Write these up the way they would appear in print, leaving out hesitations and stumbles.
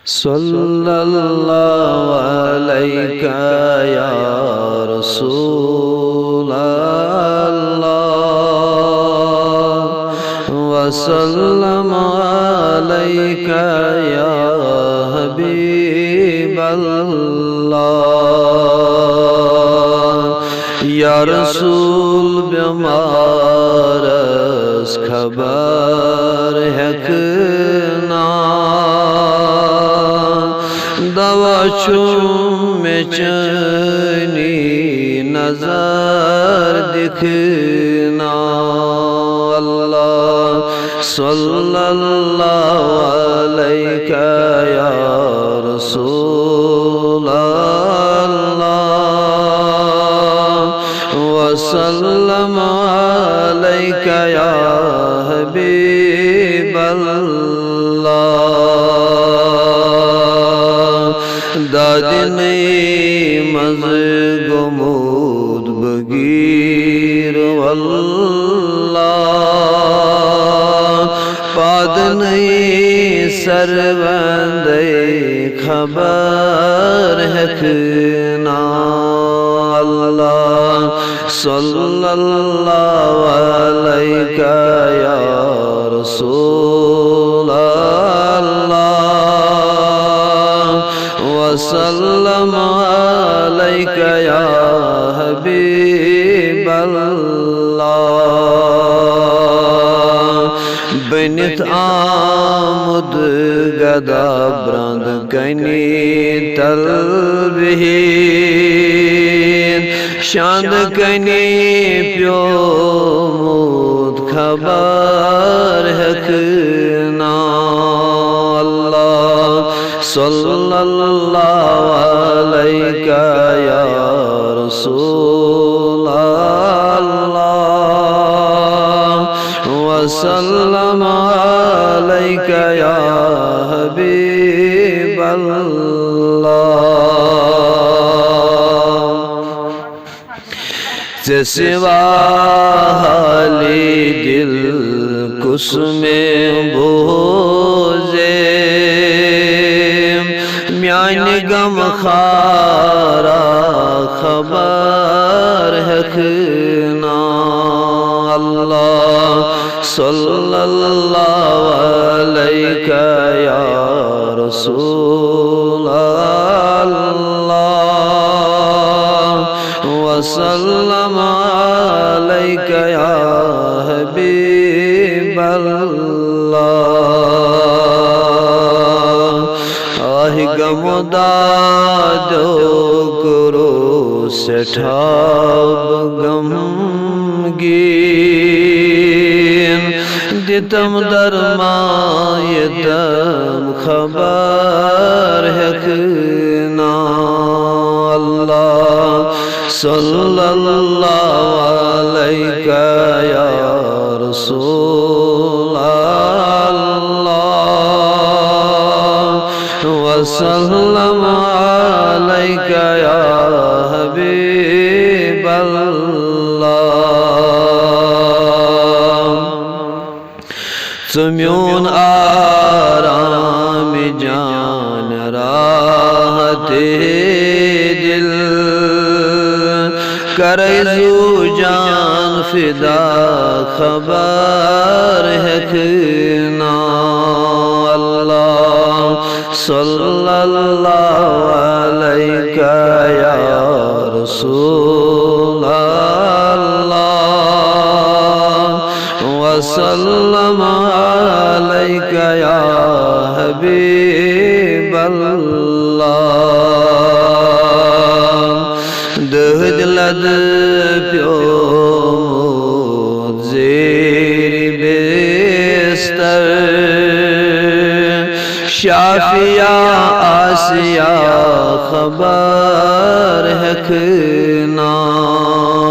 सल्लल्लाहु अलैका या रसूल अल्लाह वसल्लम अलैका या हबीब अल्लाह या रसूल बेमारस खबर है दवा में चैनी नजर दिखना अल्लाह सल्लल्लाहु अलैका या रसूल अल्लाह वसल्लम अलैका या हबीब अल्लाह दादने मज़गुमूद बगीर वल्लाह पादने सरवंदे खबर है ना अल्लाह सल्लल्लाहु अलैका या रसूल वसल्लम अलैका या हबीब अल्लाह बनित आमुद गदा ब्रंद कनी तलबीन शांद कनी प्योमुद खबर है ना सल्लल्लाहु अलैका या रसूल अल्लाह वसल्लम अलैका या हबीब अल्लाह से सिवा हाली दिल कुस में बोझे म्यान गम खारा खबर है ना अल्लाह सल्लल्लाहु अलैका या रसूल अल्लाह वसल्लम अलैका या हबीब अल्लाह गमदादो करो सेठाब गमगीन दितम दरमायतम खबर है ना अल्लाह सल्लल्लाहु अलैका या रसूल वसल्लम अलैका या हबीब अल्लाह तुम्योन आराम जान राहते दिल करजू जान फिदा खबर है ना सल्लल्लाहु अलैका या रसूल अल्लाह वसल्लम अलैका या हबीब अल्लाह दहदलद प्यो ज़ेर बेस्तर शाफिया आसिया खबर है ना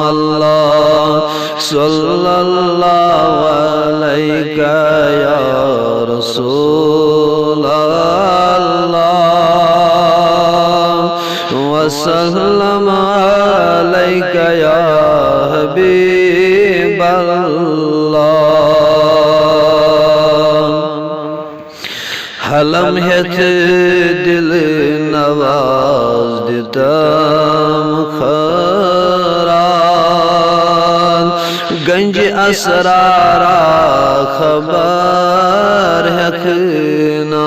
अल्लाह सल्लल्लाहु अलैका या रसूल अल्लाह वसल्लम अलैका या हबीब अल्लाह हल لمحت دل نواز دیتم خران گنج اسرارا خبر حقنا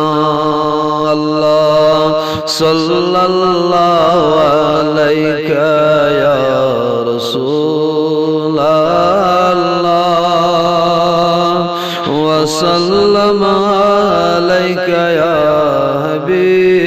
اللہ صلی اللہ علیہ یا رسول اللہ وسلم علیہ یا حبیب